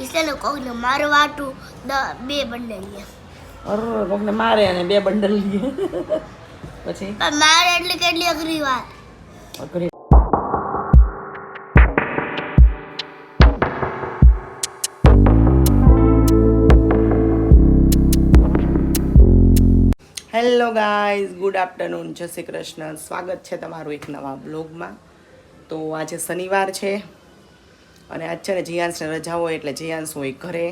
इसलिए कोकने मारवाटू 2 બંડલ લે અર કોકને મારે અને 2 બંડલ લે પછી પણ મારે એટલે કેટલી અઘરી વાત અઘરી હેલો ગાઈઝ, ગુડ આફ્ટરનૂન, જય શ્રી કૃષ્ણ. સ્વાગત છે તમારું એક નવા બ્લોગમાં. તો આજે શનિવાર છે અને આજ છે ને જીયાંશને રજા હોય એટલે જીયાંશ હોય ઘરે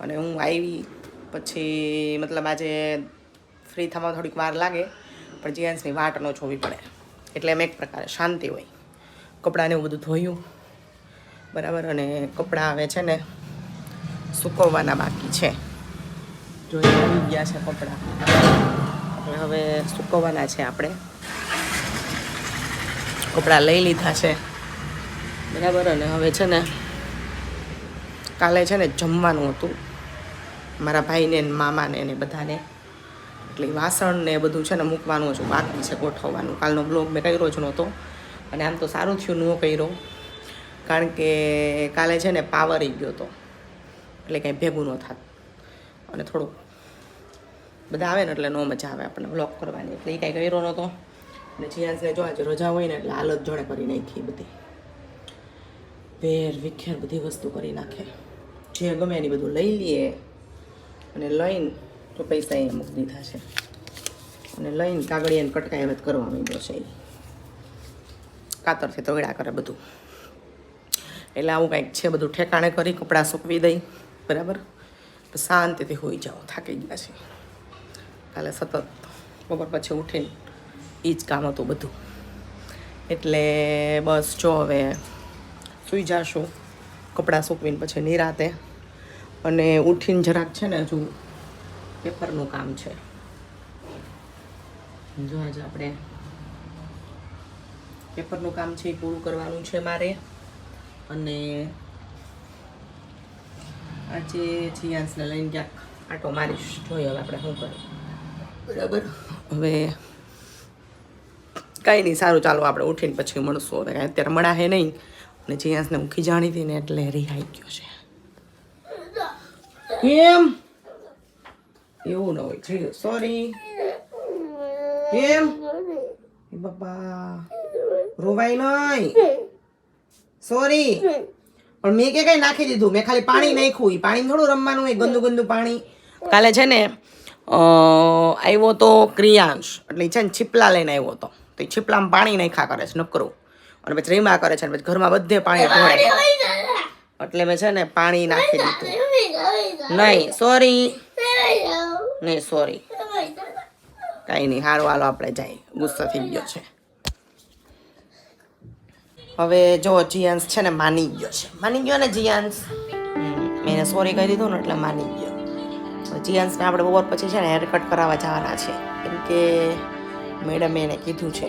અને હું આવી પછી મતલબ આજે ફ્રી થવામાં થોડીક વાર લાગે પણ જીયાંશની વાટ ન જોવી પડે એટલે એમ એક પ્રકારે શાંતિ હોય. કપડાને એવું બધું ધોયું બરાબર અને કપડાં આવે છે ને સૂકવવાના બાકી છે. જોઈ આવી ગયા છે કપડાં એટલે હવે સૂકવવાના છે. આપણે કપડાં લઈ લીધા છે બરાબર અને હવે છે ને કાલે છે ને જમવાનું હતું મારા ભાઈને ને મામાને ને બધાને એટલે વાસણ ને બધું છે ને મૂકવાનું હતું બાકી છે ગોઠવવાનું. કાલનો બ્લોગ મેં કર્યો જ નહોતો અને આમ તો સારું થયું ન કર્યો કારણ કે કાલે છે ને પાવર ગયો હતો એટલે કંઈ ભેગું ન થાત અને થોડુંક બધા આવે ને એટલે ન મજા આવે આપણને બ્લોગ કરવાની એટલે એ કાંઈ કર્યો નહોતો. અને જીયાંશને જો આજે રજા હોય ને એટલે હાલત જોડે કરી નાખી બધી વેર વિખેર બધી વસ્તુ કરી નાખે. જે ગમે એની બધું લઈ લઈએ અને લઈને તો પૈસા અહીંયા મૂકી દીધા છે અને લઈને કાગળિયાને કટકાઈ કરવા માંડ્યો છે. એ કાતરથી તગડા કરે બધું એટલે આવું કંઈક છે. બધું ઠેકાણે કરી કપડાં સૂકવી દઈ બરાબર શાંતિથી હોઈ જાઓ. થાકી ગયા છે કાલે સતત બપોર પછી ઉઠીને એ જ કામ હતું બધું એટલે બસ જો હવે સૂઈ જાશું કપડાં સૂકવીને પછી નિરાતે અને ઉઠીને જરાક છે ને હજુ પેપરનું કામ છે. જો આજે આપણે પેપરનું કામ છે એ પૂરું કરવાનું છે મારે અને આજે જીયાંશને લઈને ક્યાંક આટો મારીશ. જોઈએ હવે આપણે શું કરીએ બરાબર. હવે કાંઈ નહીં સારું ચાલો આપણે ઉઠીને પછી મળશું. હવે કાંઈ અત્યારે મળા હે નહીં અને જીયાંશને હું ખીજાણી હતી ને એટલે રિહાઈ ગયો છે. કેમ એવું ન હોય છે સોરી કેમ બાપા રોવાય નહીં સોરી પણ મેં કે કઈ નાખી દીધું. મેં ખાલી પાણી નાખ્યું. પાણી થોડું રમવાનું હોય ગંદુ ગંદુ પાણી. કાલે છે ને આવ્યો તો ક્રિયાંશ એટલે છે ને છીપલા લઈને આવ્યો હતો તો એ છીપલામાં પાણી નાખ્યા કરે છે નકરું અને પછી રીમા કરે છે પછી ઘરમાં બધે પાણી ઢોળે એટલે મેં છે ને પાણી નાખી દીધું. નહીં સોરી નહીં સોરી કાંઈ નહીં સારું હાલો આપણે જાય. ગુસ્સો થઈ ગયો છે. હવે જો જીયાંશ છે ને માની ગયો ને જીયાંશ. મેં એને સોરી કહી દીધું ને એટલે માની ગયો. જીયાંશને આપણે બપોર પછી છે ને હેર કટ કરાવવા જવાના છે કેમ કે મેડમે એને કીધું છે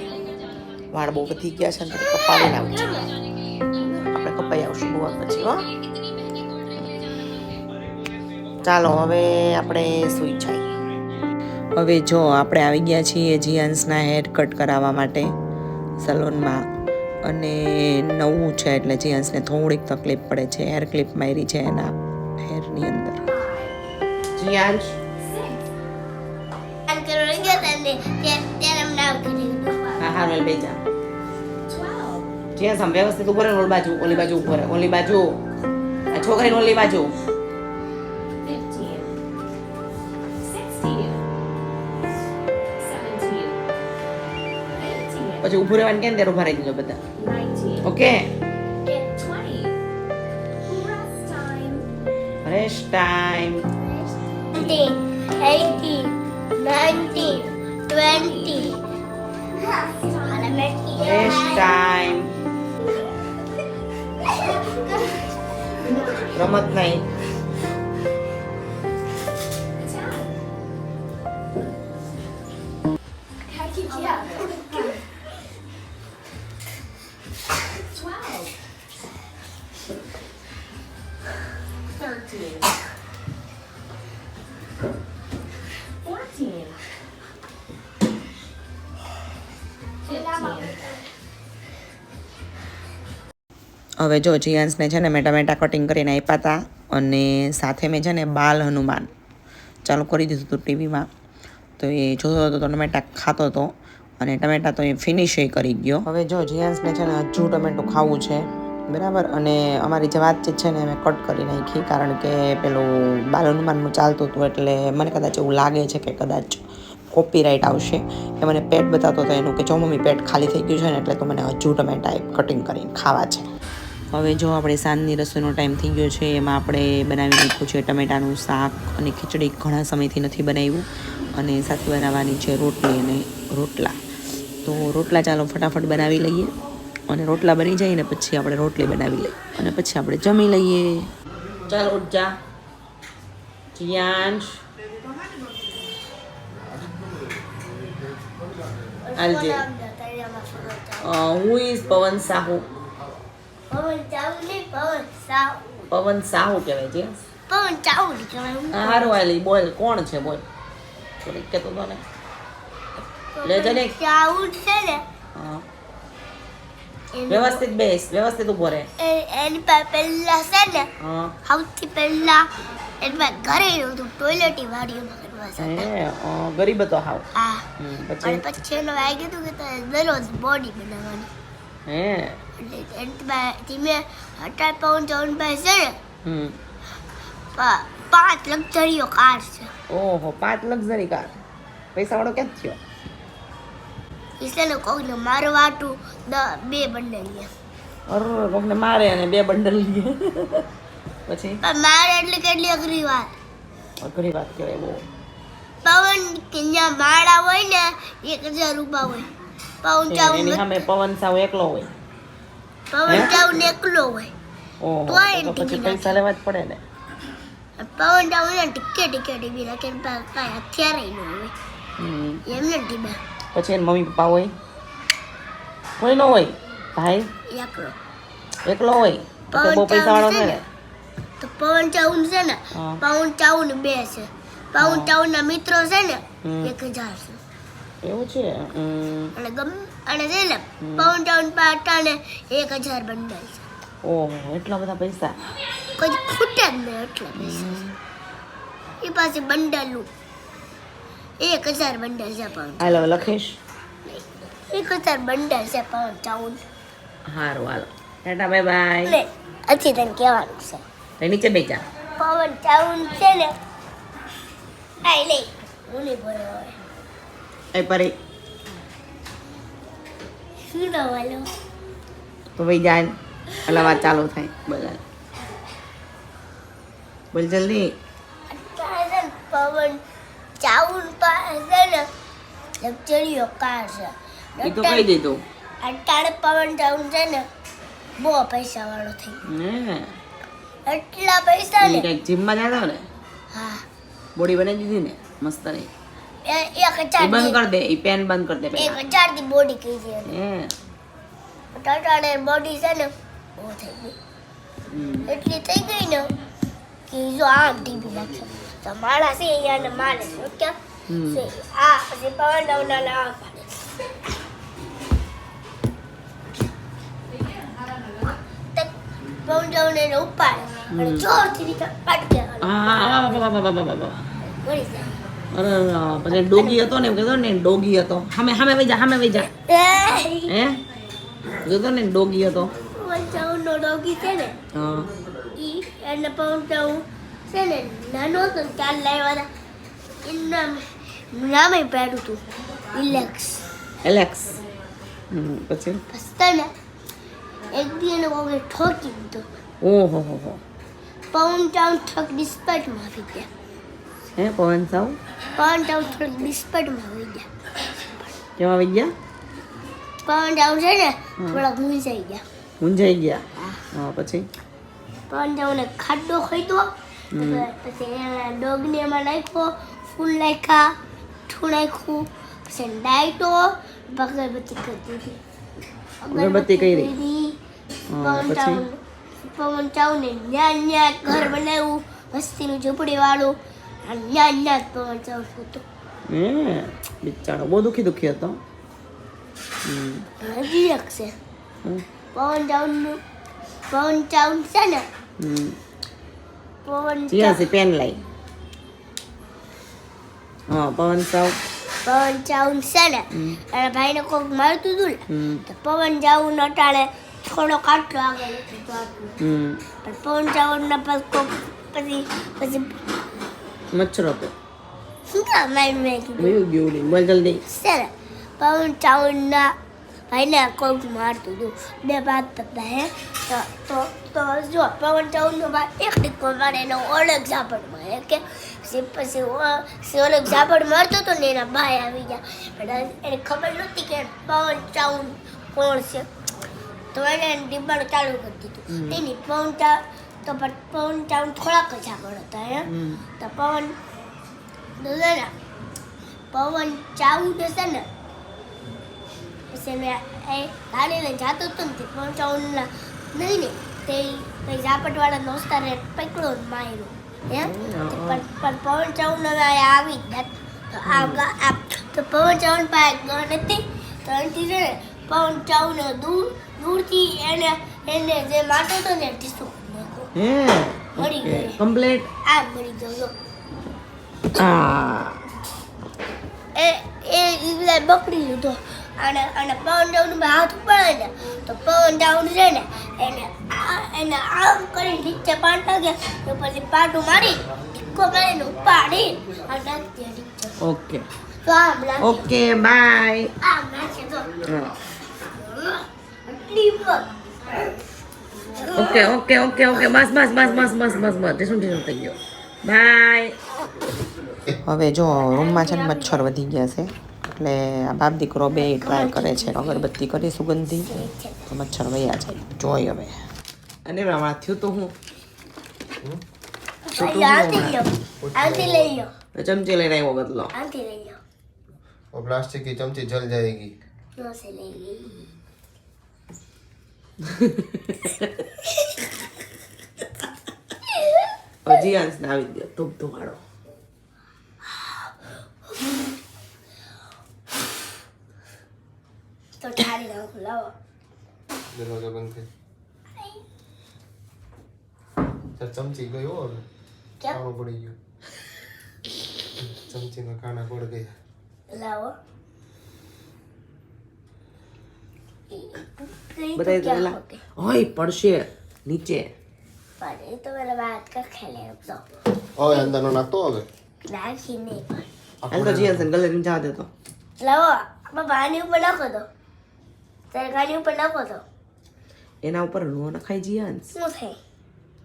વાળ બહુ વધી ગયા છે ને કપાવી લાવજો. આપણે કપાઈ આવશું બપોર પછી. હો ચાલો હવે આપણે સૂઈ જઈએ. હવે જો આપણે આવી ગયા છીએ જીયાંશના હેર કટ કરાવવા માટે સલોનમાં અને નવું છે એટલે જીયાંશને થોડીક તકલીફ પડે છે. હેર ક્લિપ મારી છે એના હેરની અંદર. જીયાંશ હા હા મેલ બેજા જીયાંશ આમ વ્યવસ્થિત ઉપર ઓલી બાજુ ઉપર ઓલી બાજુ આ છોકરીને ઓલી બાજુ પછી ઉભું રહેવાનું કેમ ત્યારે ઉભા રહી ગયો બધા. Okay rest time 18, 19, 20. Rest time. રમત નહીં. હવે જો જીયાંશને છે ને મેં ટમેટા કટિંગ કરીને આપ્યા હતા અને સાથે મેં છે ને બાલ હનુમાન ચાલુ કરી દીધું હતું ટીવીમાં. તો એ જોતો હતો તો ટમેટા ખાતો હતો અને ટમેટા તો એ ફિનિશ કરી ગયો. હવે જો જીયાન્સને છે ને હજુ ટમેટું ખાવું છે બરાબર. અને અમારી જે વાતચીત છે ને મેં કટ કરી નાખી કારણ કે પેલું બાલ હનુમાનનું ચાલતું હતું એટલે મને કદાચ એવું લાગે છે કે કદાચ કોપીરાઇટ આવશે. એ મને પેટ બતાવતો હતો એનું કે જો મમ્મી પેટ ખાલી થઈ ગયું છે ને એટલે તો મને હજુ ટમેટા કટિંગ કરીને ખાવા છે. હવે જો આપણે સાંજની રસોઈનો ટાઈમ થઈ ગયો છે. એમાં આપણે બનાવી નાખ્યું છે ટમેટાનું શાક અને ખીચડી. ઘણા સમયથી નથી બનાવ્યું. અને સાથે બનાવવાની છે રોટલી અને રોટલા. તો રોટલા ચાલો ફટાફટ બનાવી લઈએ અને રોટલા બની જાય ને પછી આપણે રોટલી બનાવી લઈએ અને પછી આપણે જમી લઈએ. ચાલ ઉઠ જા જીયાંશ. આલજે. હું ઇઝ પવન સાહુ. પવન સાહુ કહેવાય છે. પવન ચાવડી કહેવાય. હારું વાલી બોલ કોણ છે બોલ. થોડીક કહેતો તો ને લે જને. ચાવડ છે ને હા વ્યવસ્થિત બેસ, વ્યવસ્થિત ઊભો રહે. એની પાસે પહેલા છે ને હા સૌથી પહેલા એની પાસે ઘરે હતું ટોયલેટી વાડીઓમાં કરવા સાથે. ગરીબ હતો હાવ. હા પછી અને પછી એને વાઈ કીધું કે તારે દરરોજ બોડી બનાવવાની. હે એટલે એની પાસે ધીમે અટાર પવન ચૌન પાસે છે ને 5 લક્ઝરીઓ કાર છે. ઓહો 5 લક્ઝરી કાર. પૈસા વાળો ક્યાં થયો? ઈસને કોઈને મારવાટું 2 બંડલ લે. અરે કોકને મારે અને 2 બંડલ લે. પછી પણ મારે એટલે કેટલી અઘરી વાત. અઘરી વાત કહેવાય બહુ. પવન કે જ્યાં માળા હોય ને 1000 રૂપિયા હોય. પવન ચાઉન એની સામે પવન સાવ એકલો હોય. પવન ચાઉન એકલો હોય. ઓહો તોય તો પછી ટીવી પૈસા લેવા જ પડે ને. પવન ચાઉન ને ટીકે ટીવી રાખે કાંઈ હથિયાર ન હોય એમને ટીમે. પછી એની મમ્મી પપ્પા હોય? કોઈ ન હોય? ભાઈ એકલો એકલો હોય તો બહુ પૈસા વાળો ને. તો પવન ચાઉન છે ને હા. પવન ચાઉન 2 છે. પવન ચાઉન ના મિત્રો છે ને 1000 છે. એવું છે. અને છે ને પવન ચાઉન પાટાને 1000 બંડલ છે. ઓહો એટલા બધા પૈસા. કોઈ ખૂટે જ નહીં એટલા પૈસા. એ પાસે બંડલું 1000 બંડલ છે પવન. હાલો લખીશ. 1000 બંડલ છે પવન ચાઉન. હારું હાલો ટાટા બાય બાય. લે હજી તને કહેવાનું છે તો નીચે બેસા. પવન ચાઉન છે ને આઈ લે હું નહીં બોલો હવે. એ પરી શું ના વાલો તો ભાઈ જાય એટલે વાત ચાલુ થાય. બધા બોલ જલ્દી. અત્યારે છે ને પવન ચાઉન પાસે ને લક્ઝરીઓ કાર છે. એ તો કહી દીધું. અત્યારે પવન ચાઉન છે ને બહુ પૈસા વાળો થઈ હે એટલા પૈસા ને. કંઈક જીમમાં જતો ને હા બોડી બનાવી દીધી ને મસ્ત નહીં. 1000 એ બંધ કરી દે. એ પેન બંધ કરી દે પહેલા. 1000 ની બોડી કહી છે. હે ટાટાને બોડી છે ને બહુ થઈ ગઈ. એટલી થઈ ગઈ ને કે જો આમ ટીવી નાખે તો માળા છે અહીંયા મારે છે ક્યાં છે આ પછી પવન ચાઉનના ના પાડે. પવન ચાઉન એને ઉપાડે અને જોરથી નીચે પાડી દે. હા મરી જાય. અરે પછી ડોગી હતો ને એમ કહેતો ને ડોગી હતો. સામે સામે વઈ જા સામે વઈ જા. હે જોતો ને ડોગી હતો. પવન ચાઉનનો ડોગી છે ને હા ઈ એને પવન ચાઉન છે ને નાનો હતો ને ચાલ લાવ્યા હતા. એનું નામે પાડ્યું હતું ઇલેક્સ. એલેક્સ. પછી હસતા ને એક દી એને કોઈ ઠોકી દીધો. ઓહો હો હો. પવન ચાઉન ઠોક ડિસ્પેટમાં આવી ગયા. હે પવન સાવ પવન ચાઉન ઠોક ડિસ્પેટમાં આવી ગયા. કેવા આવી ગયા? પવન ચાઉન છે ને થોડાક મૂંઝાઈ ગયા. મૂંઝાઈ ગયા. હા પછી પવન ચાઉને ખાડો ખોદ્યો પછી એના ડોગને એમાં નાખ્યો ફૂલ નાખ્યા ઠું નાખ્યું પછી ડાયટો અગરબત્તી કરી દીધી. અગરબત્તી કરી. પવન ચાઉને ન્યા ઘર બનાવ્યું વસ્તીનું ઝૂંપડી વાળું ન્યા પવન ચાઉન હતું. હે બિચારો બહુ દુખી હતો. હજી એક છે પવન ચાઉન છે ને પવન જીયાસી પેન લઈ હા પવન સાવ ચાઉન છે ને એના ભાઈને કોક મારતું હતું ને તો પવન ચાઉન અટાણે થોડો કાટલો આગળ હતું તો આટલું. પણ પવન ચાઉન ના પછી મચ્છરો તો શું કામ મારી મેં કીધું વયું ગયું નહીં બોલ જલ્દી છે ને પવન ચાઉન ના ભાઈને કોક મારતું હતું બે બાદ હતા હે તો જો પવન ચાઉન નો ભાઈ એક ટીકો મારે એનો ઓળખ ઝાપડ મારે કે પછી ઓળખ ઝાપડ મારતો હતો ને એના ભાઈ આવી ગયા પણ એને ખબર નહોતી કે પવન ચાઉન કોણ છે તો એને ડીબાણું ચાલુ કરી દીધું એની પવન ચાઉન થોડાક જ ઝાપડ હતા હે તો પવન ચાઉન છે ને પછી મેં એ ગાડી લઈને જતો હતો ને તે પવન ચાઉનના નહીં ને તે કંઈ ઝાપટવાળા દોસ્તારે પકડો ને માર્યો હે પણ પવન ચાઉન હવે આવી જ નથી તો પવન ચાઉન પાસે ગણ હતી તો એનાથી છે ને પવન ચાઉન દૂરથી એને જે મારતો હતો ને ટીસું મરી ગયો કમ્પ્લીટ આ મરી ગયો એ બકડી લીધો અને પવન ચાઉન હાથ પડે ને તો પવન ચાઉન છે ને એને આમ કરી નીચે પાટા ગયા તો પછી પાટું મારી ટીકો મારીને ઉપાડી અને નાખી નીચે ઓકે તો આમ નાખી ઓકે બાય આમ નાખી તો આટલી ઓકે ઓકે ઓકે ઓકે બસ બસ બસ બસ બસ બસ બસ ટીસું થઈ ગયો બાય હવે જો રૂમમાં છે ને મચ્છર વધી ગયા છે એટલે આ બાપ દીકરો બે ટ્રાય કરે છે અગરબત્તી કરી સુગંધી તો મચ્છર વયા જાય જોઈ હવે અને હમણાં થયું તો હું આંટી લઈ લો ચમચી લઈને આવ્યો બદલો આંટી લઈ લો वो प्लास्टिक की चमची जल जाएगी નો સે લઈ ગઈ હજી અંશને આવી ગયો ધૂપ ધુમાડો તો ઠારી નાખું લાવો दरवाजा बंद कर सर चमची गई और क्या खाना पड़ गया चमची में खाना पड़ गया લાવો બધા પેલા ઓય પડશે નીચે પણ એ તો મેં વાત કર ખેલે તો ओए अंदर नो नाखतो હવે નાખી નહીં પણ હાલ તો જી અંશ ગલેરીમાં જવા દેતો લાવો બાબા આની ઉપર નાખો તો તારે ગાડી ઉપર નાખો તો એના ઉપર નો નખાય જી અંશ શું થાય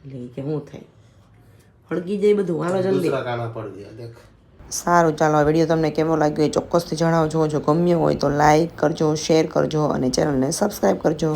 એટલે કે શું થાય હળગી જાય બધું હાલો જલ્દી दूसरा खाना पड़ गया देख સારું ચાલો વિડીયો તમને કેવો લાગ્યો એ ચોક્કસથી જણાવજો જો ગમ્યો હોય તો લાઈક કરજો શેર કરજો અને ચેનલને સબસ્ક્રાઈબ કરજો